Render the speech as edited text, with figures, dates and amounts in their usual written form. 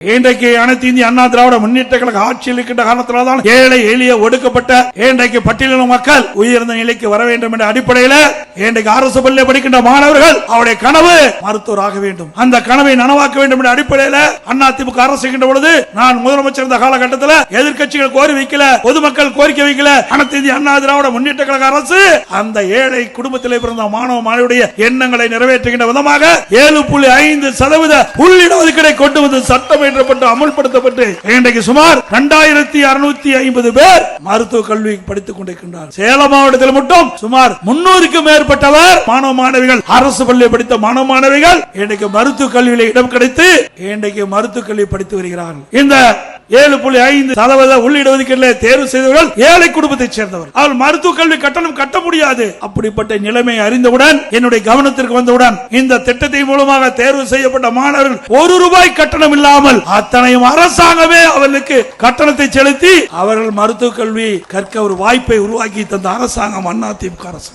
இன்றைக்கு அனைத்து இந்திய அண்ணா திராவிட முன்னேற்ற கழக ஆட்சியில் இருக்கின்ற காரணத்தினால்தான் ஏழை எளிய ஒடுக்கப்பட்ட இன்றைக்கு பட்டியலின மக்கள் உயர்ந்த நிலைக்கு வர வேண்டும் என்ற அடிப்படையில் இன்றைக்கு அரசு பள்ளியில் படிக்கின்ற மாணவர்கள் அவருடைய கனவு மருத்துவராக வேண்டும், அந்த கனவை நனவாக்க வேண்டும் என்ற அடிப்படையில் அதிமுக அரசு செய்கின்ற பொழுது நான் முதலமைச்சர் இருந்த காலகட்டத்தில் எதிர்க்கட்சிகள் கோரி வைக்கல, பொதுமக்கள் கோரிக்கை வைக்கல, அனைத்து இந்திய அண்ணா திராவிட முன்னேற்ற கழக அரசு அந்த ஏழை குடும்பத்திலே பிறந்த மாணவ மாணவியுடைய எண்ணங்களை நிறைவேற்றுகின்ற விதமாக 7.5% உள்ளிடஒதுக்கீடை கொண்டு வந்து சட்டம் அமல்படுத்தப்பட்டு இன்றைக்கு சுமார் 2650 பேர் மருத்துவ கல்வி படித்துக் கொண்டிருக்கின்றனர். சேலம் மாவட்டத்தில் மட்டும் சுமார் 300க்கும் மேற்பட்டவர் மாணவ மாணவிகள் அரசு பள்ளியில் படித்த மாணவ மாணவிகள் இன்றைக்கு மருத்துவ கல்வியில் இடம் கிடைத்து இன்றைக்கு மருத்துவ கல்வி படித்து வருகிறார்கள். இந்த 7.5% உள்ளிடஒதுக்கீட்டில் தேர்வு செய்தவர்கள் ஏழை குடும்பத்தைச் சேர்ந்தவர். அவர்கள் மருத்துவ கல்வி கட்டணம் கட்ட முடியாது. அப்படிப்பட்ட நிலைமை அறிந்தவுடன் என்னுடைய கவனத்திற்கு வந்தவுடன் இந்த திட்டத்தின் மூலமாக தேர்வு செய்யப்பட்ட மாணவர்கள் ₹1 கட்டணம் இல்லாமல் அத்தனையும் அரசாங்கமே அவர்களுக்கு கட்டணத்தை செலுத்தி அவர்கள் மருத்துவ கல்வி கற்க ஒரு வாய்ப்பை உருவாக்கி தந்த அரசாங்கம் அதிமுக அரசு.